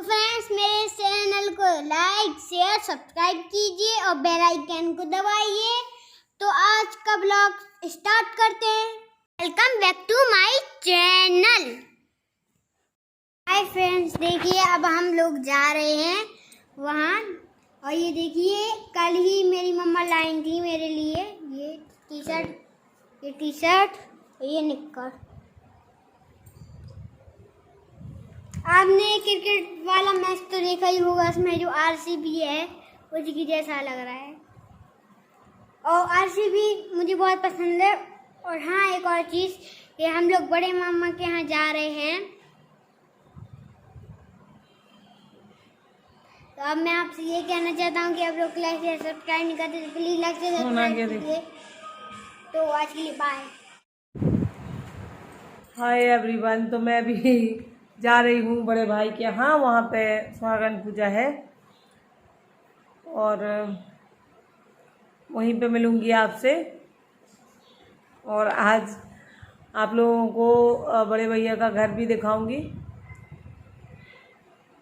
Friends, मेरे channel को like share subscribe कीजिए और बेल आइकन को दबाइए। तो आज का ब्लॉग स्टार्ट करते हैं। Welcome back to my channel. Hi friends, देखिए अब हम लोग जा रहे हैं वहाँ। और ये देखिए, कल ही मेरी मम्मा लाई थी मेरे लिए ये टी शर्ट और ये निक्कर। आपने क्रिकेट वाला मैच तो देखा ही होगा, उसमें जो आरसीबी है उसकी जैसा लग रहा है और आरसीबी मुझे बहुत पसंद है। और हाँ, एक और चीज़, ये हम लोग बड़े मामा के यहाँ जा रहे हैं। तो अब मैं आपसे ये कहना चाहता हूँ कि आप लोग लाइक या सब्सक्राइब नहीं करते तो प्लीज़ लाइक से सब्सक्राइब कीजिए। तो आज के लिए बाय। हाय एवरीवन, तो मैं भी जा रही हूँ बड़े भाई के यहाँ। वहाँ पे सुहागन पूजा है और वहीं पे मिलूँगी आपसे। और आज आप लोगों को बड़े भैया का घर भी दिखाऊंगी।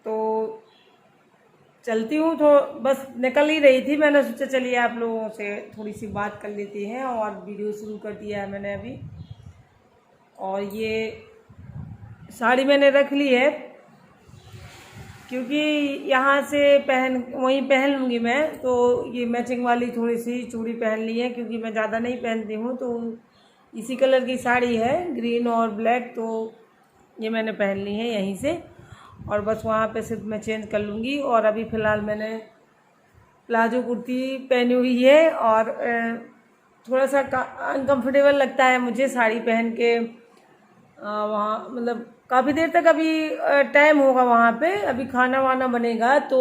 तो चलती हूँ, तो बस निकल ही रही थी। मैंने सोचा चलिए आप लोगों से थोड़ी सी बात कर लेती हैं और वीडियो शुरू कर दिया है मैंने अभी। और ये साड़ी मैंने रख ली है क्योंकि यहाँ से वहीं पहन लूँगी मैं। तो ये मैचिंग वाली थोड़ी सी चूड़ी पहन ली है क्योंकि मैं ज़्यादा नहीं पहनती हूँ। तो इसी कलर की साड़ी है, ग्रीन और ब्लैक, तो ये मैंने पहन ली है यहीं से। और बस वहाँ पे सिर्फ मैं चेंज कर लूँगी। और अभी फ़िलहाल मैंने प्लाजो कुर्ती पहनी हुई है और थोड़ा सा अनकम्फर्टेबल लगता है मुझे साड़ी पहन के वहाँ, मतलब काफ़ी देर तक अभी टाइम होगा वहाँ पे। अभी खाना वाना बनेगा तो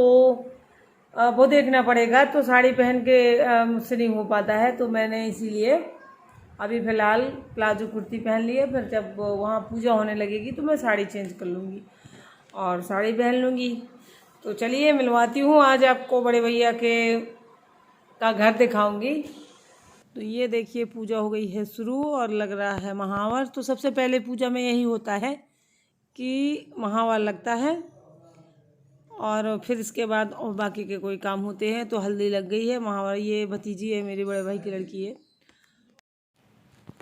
वो देखना पड़ेगा। तो साड़ी पहन के मुझसे नहीं हो पाता है, तो मैंने इसीलिए अभी फ़िलहाल प्लाजो कुर्ती पहन ली है। फिर जब वहाँ पूजा होने लगेगी तो मैं साड़ी चेंज कर लूँगी और साड़ी पहन लूँगी। तो चलिए मिलवाती हूँ आज आपको बड़े भैया का घर दिखाऊँगी। तो ये देखिए, पूजा हो गई है शुरू और लग रहा है महावर। तो सबसे पहले पूजा में यही होता है कि महावर लगता है और फिर इसके बाद और बाकी के कोई काम होते हैं। तो हल्दी लग गई है, महावर। ये भतीजी है, मेरे बड़े भाई की लड़की है।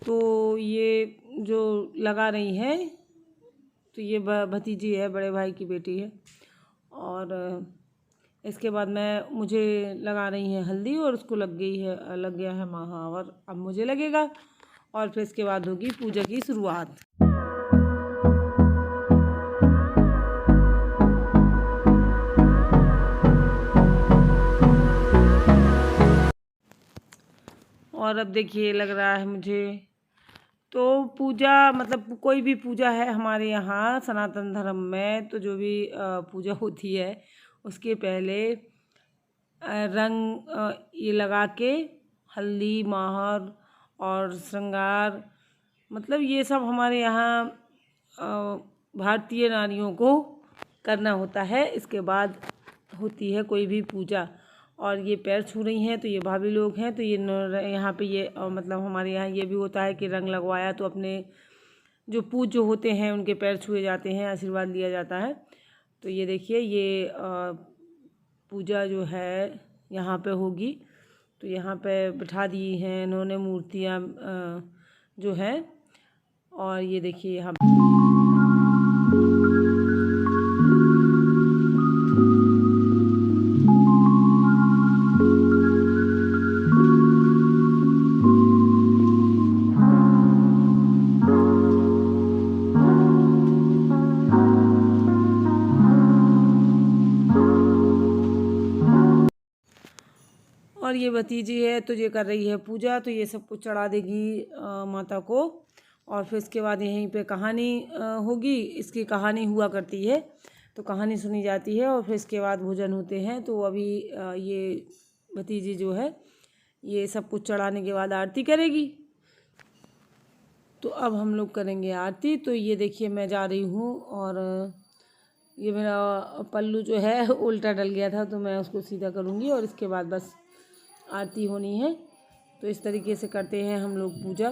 तो ये जो लगा रही है, तो ये भतीजी है, बड़े भाई की बेटी है। और इसके बाद मुझे लगा रही है हल्दी और उसको लग गया है महावर। अब मुझे लगेगा और फिर इसके बाद होगी पूजा की शुरुआत। और अब देखिए लग रहा है मुझे, तो पूजा मतलब कोई भी पूजा है हमारे यहाँ सनातन धर्म में, तो जो भी पूजा होती है उसके पहले रंग ये लगा के हल्दी माहर और श्रृंगार, मतलब ये सब हमारे यहाँ भारतीय नारियों को करना होता है। इसके बाद होती है कोई भी पूजा। और ये पैर छू रही हैं, तो ये भाभी लोग हैं। तो ये यहाँ पे ये मतलब हमारे यहाँ ये भी होता है कि रंग लगवाया तो अपने जो पूज्य होते हैं उनके पैर छुए जाते हैं, आशीर्वाद लिया जाता है। तो ये देखिए, ये पूजा जो है यहाँ पे होगी। तो यहाँ पे बिठा दी हैं इन्होंने मूर्तियाँ जो हैं। और ये देखिए यहाँ और ये भतीजी है तो ये कर रही है पूजा। तो ये सब कुछ चढ़ा देगी माता को। और फिर इसके बाद यहीं पे कहानी होगी। इसकी कहानी हुआ करती है, तो कहानी सुनी जाती है और फिर इसके बाद भोजन होते हैं। तो अभी ये भतीजी जो है ये सब कुछ चढ़ाने के बाद आरती करेगी। तो अब हम लोग करेंगे आरती। तो ये देखिए मैं जा रही हूँ और ये मेरा पल्लू जो है उल्टा डल गया था, तो मैं उसको सीधा करूँगी और इसके बाद बस आरती होनी है। तो इस तरीके से करते हैं हम लोग पूजा।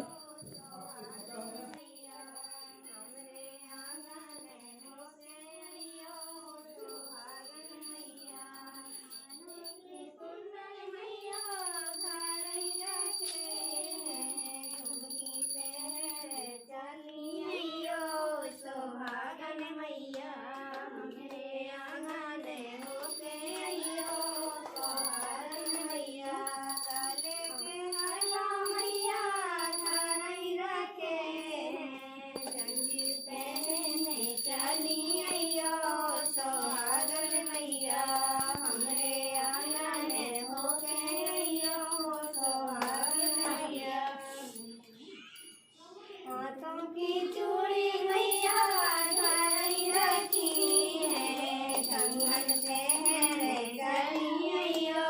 शहर चली अइयो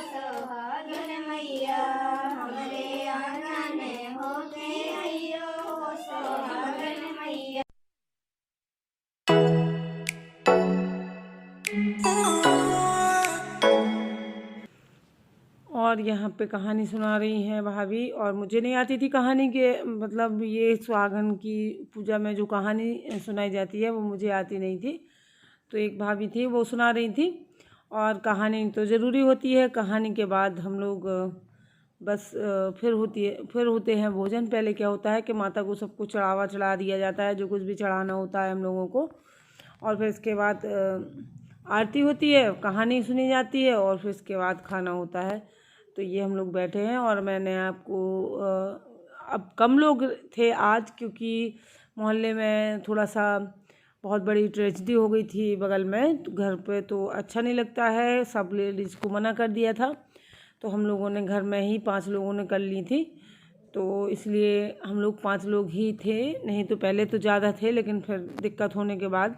सोहागन मैया हमरे आंगन होके अइयो सोहागन मैया। और यहाँ पे कहानी सुना रही हैं भाभी, और मुझे नहीं आती थी कहानी के मतलब ये सुहागन की पूजा में जो कहानी सुनाई जाती है वो मुझे आती नहीं थी। तो एक भाभी थी वो सुना रही थी, और कहानी तो ज़रूरी होती है। कहानी के बाद हम लोग बस फिर होते हैं भोजन। पहले क्या होता है कि माता को सब कुछ चढ़ा दिया जाता है, जो कुछ भी चढ़ाना होता है हम लोगों को, और फिर इसके बाद आरती होती है, कहानी सुनी जाती है, और फिर इसके बाद खाना होता है। तो ये हम लोग बैठे हैं, और मैंने आपको अब कम लोग थे आज, क्योंकि मोहल्ले में थोड़ा सा बहुत बड़ी ट्रेजेडी हो गई थी बगल में, तो घर पे तो अच्छा नहीं लगता है, सब लेडीज़ को मना कर दिया था। तो हम लोगों ने घर में ही 5 लोगों ने कर ली थी, तो इसलिए हम लोग 5 लोग ही थे, नहीं तो पहले तो ज़्यादा थे, लेकिन फिर दिक्कत होने के बाद।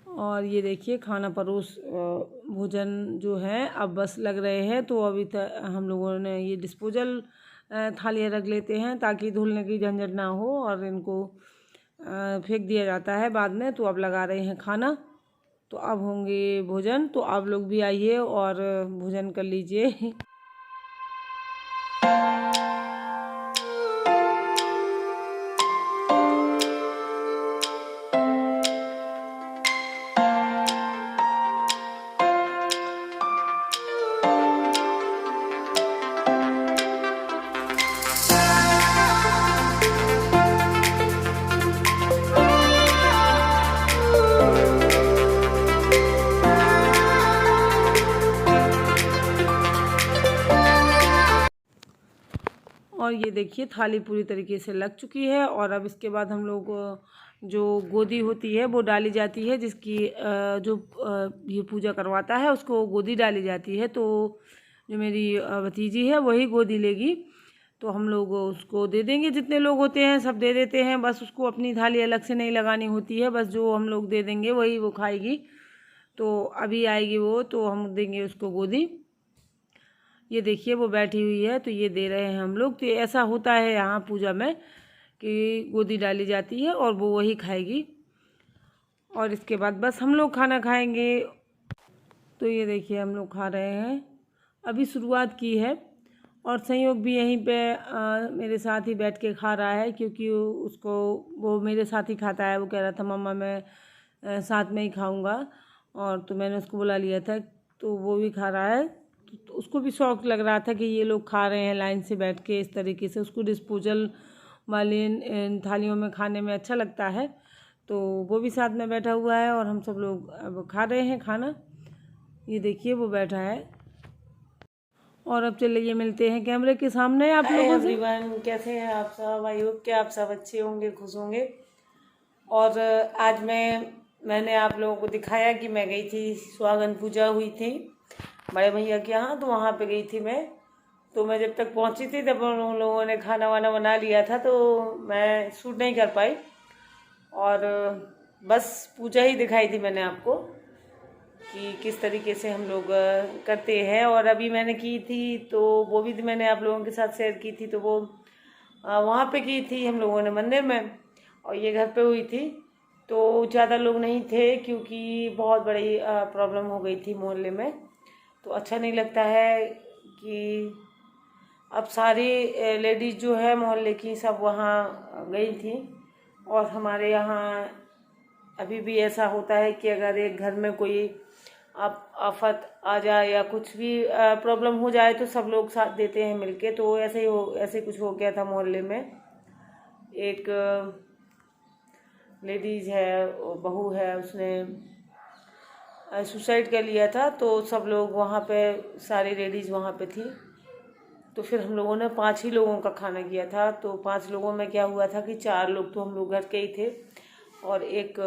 और ये देखिए खाना परोस भोजन जो है अब बस लग रहे हैं, तो अभी तक हम लोगों ने ये डिस्पोजल थालियाँ रख लेते हैं ताकि धुलने की झंझट ना हो, और इनको फेंक दिया जाता है बाद में। तो अब लगा रहे हैं खाना, तो अब होंगे भोजन, तो आप लोग भी आइए और भोजन कर लीजिए। और ये देखिए थाली पूरी तरीके से लग चुकी है, और अब इसके बाद हम लोग जो गोदी होती है वो डाली जाती है, जिसकी जो ये पूजा करवाता है उसको गोदी डाली जाती है। तो जो मेरी भतीजी है वही गोदी लेगी, तो हम लोग उसको दे देंगे, जितने लोग होते हैं सब दे देते हैं, बस उसको अपनी थाली अलग से नहीं लगानी होती है, बस जो हम लोग दे देंगे वही वो खाएगी। तो अभी आएगी वो, तो हम देंगे उसको गोदी। ये देखिए वो बैठी हुई है, तो ये दे रहे हैं हम लोग। तो ऐसा होता है यहाँ पूजा में कि गोदी डाली जाती है और वो वही खाएगी, और इसके बाद बस हम लोग खाना खाएंगे। तो ये देखिए हम लोग खा रहे हैं, अभी शुरुआत की है, और संयोग भी यहीं पे मेरे साथ ही बैठ के खा रहा है, क्योंकि उसको वो मेरे साथ ही खाता है। वो कह रहा था मम्मा मैं साथ में ही खाऊंगा, और तो मैंने उसको बुला लिया था, तो वो भी खा रहा है। तो उसको भी शौक लग रहा था कि ये लोग खा रहे हैं लाइन से बैठ के इस तरीके से। उसको डिस्पोजल वाली इन थालियों में खाने में अच्छा लगता है, तो वो भी साथ में बैठा हुआ है, और हम सब लोग अब खा रहे हैं खाना। ये देखिए वो बैठा है, और अब चलिए मिलते हैं कैमरे के सामने आप लोगों से। एवरीवन, कैसे हैं आप सब? आई होप कि आप सब अच्छे होंगे, खुश होंगे। और आज मैंने आप लोगों को दिखाया कि मैं गई थी, सुहागन पूजा हुई थी बड़े भैया के यहाँ, तो वहाँ पे गई थी मैं। तो मैं जब तक पहुँची थी तब उन लोगों ने खाना वाना बना लिया था, तो मैं शूट नहीं कर पाई, और बस पूजा ही दिखाई थी मैंने आपको कि किस तरीके से हम लोग करते हैं। और अभी मैंने की थी, तो वो भी मैंने आप लोगों के साथ शेयर की थी, तो वो वहाँ पे की थी हम लोगों ने मंदिर में, और ये घर पे हुई थी। तो ज़्यादा लोग नहीं थे, क्योंकि बहुत बड़ी प्रॉब्लम हो गई थी मोहल्ले में, तो अच्छा नहीं लगता है कि अब सारी लेडीज़ जो है मोहल्ले की सब वहाँ गई थी। और हमारे यहाँ अभी भी ऐसा होता है कि अगर एक घर में कोई आफत आ जाए या कुछ भी प्रॉब्लम हो जाए, तो सब लोग साथ देते हैं मिलके। तो ऐसे कुछ हो गया था मोहल्ले में। एक लेडीज़ है, बहू है, उसने सुसाइड कर लिया था, तो सब लोग वहाँ पे, सारी लेडीज़ वहाँ पे थी। तो फिर हम लोगों ने 5 ही लोगों का खाना किया था। तो 5 लोगों में क्या हुआ था कि 4 लोग तो हम लोग घर के ही थे, और एक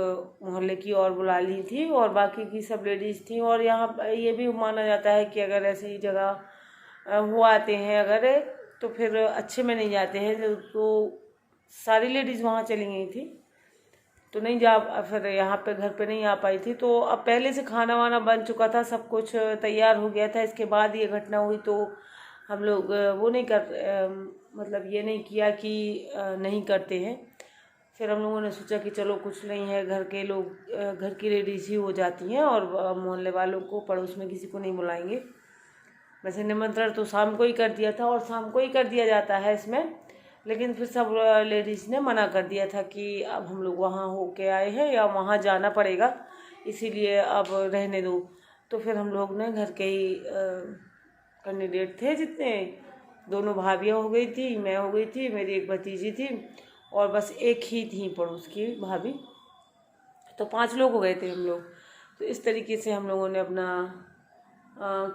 मोहल्ले की और बुला ली थी, और बाकी की सब लेडीज़ थी। और यहाँ ये भी माना जाता है कि अगर ऐसी जगह वो आते हैं अगर, तो फिर अच्छे में नहीं जाते हैं, तो सारी लेडीज़ वहाँ चली गई थी। तो नहीं जा, फिर यहाँ पे घर पे नहीं आ पाई थी। तो अब पहले से खाना वाना बन चुका था, सब कुछ तैयार हो गया था। इसके बाद ये घटना हुई तो हम लोग वो नहीं मतलब ये नहीं किया कि नहीं करते हैं। फिर हम लोगों ने सोचा कि चलो कुछ नहीं है, घर के लोग घर की लेडीज ही हो जाती हैं और मोहल्ले वालों को, पड़ोस में किसी को नहीं बुलाएंगे। वैसे निमंत्रण तो शाम को ही कर दिया था और शाम को ही कर दिया जाता है इसमें, लेकिन फिर सब लेडीज़ ने मना कर दिया था कि अब हम लोग वहाँ होके आए हैं या वहाँ जाना पड़ेगा, इसीलिए अब रहने दो। तो फिर हम लोग ने घर के ही कैंडिडेट थे जितने, दोनों भाभियाँ हो गई थी, मैं हो गई थी, मेरी एक भतीजी थी और बस एक ही थी पड़ोस की भाभी, तो 5 लोग हो गए थे हम लोग। तो इस तरीके से हम लोगों ने अपना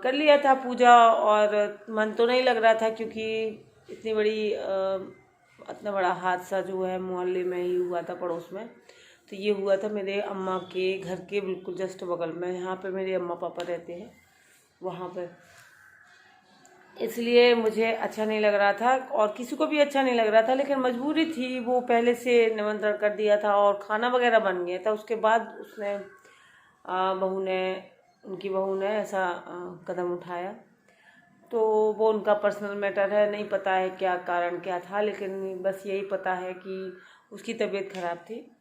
कर लिया था पूजा। और मन तो नहीं लग रहा था क्योंकि इतना बड़ा हादसा जो है मोहल्ले में ही हुआ था, पड़ोस में। तो ये हुआ था मेरे अम्मा के घर के बिल्कुल जस्ट बगल में, यहाँ पे मेरे अम्मा पापा रहते हैं वहाँ पर। इसलिए मुझे अच्छा नहीं लग रहा था और किसी को भी अच्छा नहीं लग रहा था, लेकिन मजबूरी थी। वो पहले से निमंत्रण कर दिया था और खाना वगैरह बन गया था। उसके बाद उसने उनकी बहू ने ऐसा कदम उठाया। तो वो उनका पर्सनल मैटर है, नहीं पता है क्या कारण क्या था, लेकिन बस यही पता है कि उसकी तबीयत खराब थी।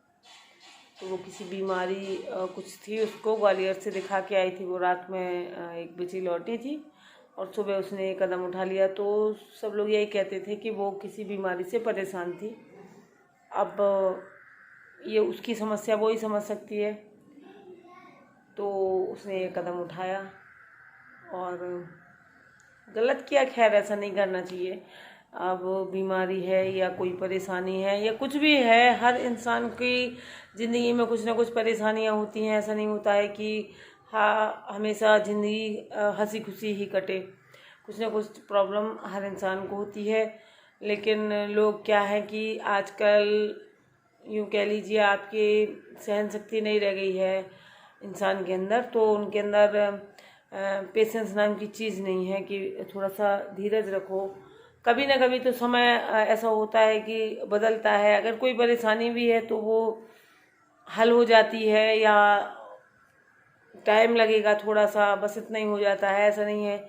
तो वो किसी बीमारी कुछ थी, उसको ग्वालियर से दिखा के आई थी। वो रात में 1 बजे लौटी थी और सुबह उसने कदम उठा लिया। तो सब लोग यही कहते थे कि वो किसी बीमारी से परेशान थी। अब ये उसकी समस्या वो ही समझ सकती है, तो उसने ये कदम उठाया और गलत किया। खैर ऐसा नहीं करना चाहिए। अब बीमारी है या कोई परेशानी है या कुछ भी है, हर इंसान की ज़िंदगी में कुछ ना कुछ परेशानियां होती हैं। ऐसा नहीं होता है कि हाँ हमेशा ज़िंदगी हंसी खुशी ही कटे, कुछ ना कुछ प्रॉब्लम हर इंसान को होती है। लेकिन लोग क्या है कि आजकल यूँ कह लीजिए आपकी सहन शक्ति नहीं रह गई है इंसान के अंदर, तो उनके अंदर पेशेंस नाम की चीज़ नहीं है कि थोड़ा सा धीरज रखो। कभी ना कभी तो समय ऐसा होता है कि बदलता है। अगर कोई परेशानी भी है तो वो हल हो जाती है या टाइम लगेगा थोड़ा सा, बस इतना ही हो जाता है, ऐसा नहीं है।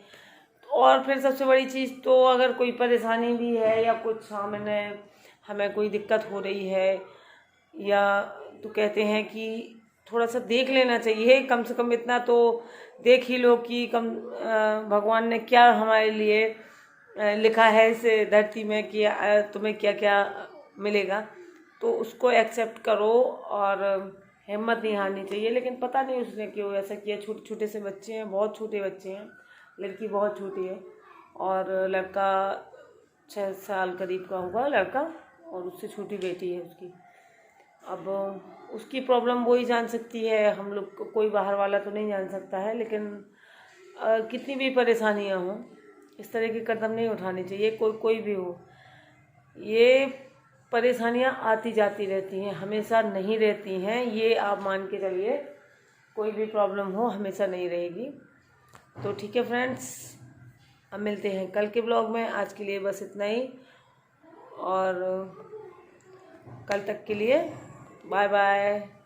और फिर सबसे बड़ी चीज़ तो अगर कोई परेशानी भी है या कुछ हमें कोई दिक्कत हो रही है या तो कहते हैं कि थोड़ा सा देख लेना चाहिए, कम से कम इतना तो देख ही लो कि भगवान ने क्या हमारे लिए लिखा है इस धरती में कि तुम्हें क्या क्या मिलेगा, तो उसको एक्सेप्ट करो और हिम्मत नहीं हारनी चाहिए। लेकिन पता नहीं उसने क्यों ऐसा किया। छोटे छोटे से बच्चे हैं, बहुत छोटे बच्चे हैं, लड़की बहुत छोटी है और लड़का 6 साल करीब का होगा लड़का, और उससे छोटी बेटी है उसकी। अब उसकी प्रॉब्लम वो ही जान सकती है, हम लोग को कोई बाहर वाला तो नहीं जान सकता है। लेकिन कितनी भी परेशानियां हों, इस तरह के कदम नहीं उठाने चाहिए। कोई भी हो, ये परेशानियां आती जाती रहती हैं, हमेशा नहीं रहती हैं, ये आप मान के चलिए। कोई भी प्रॉब्लम हो हमेशा नहीं रहेगी। तो ठीक है फ्रेंड्स, अब मिलते हैं कल के ब्लॉग में। आज के लिए बस इतना ही और कल तक के लिए बाय बाय।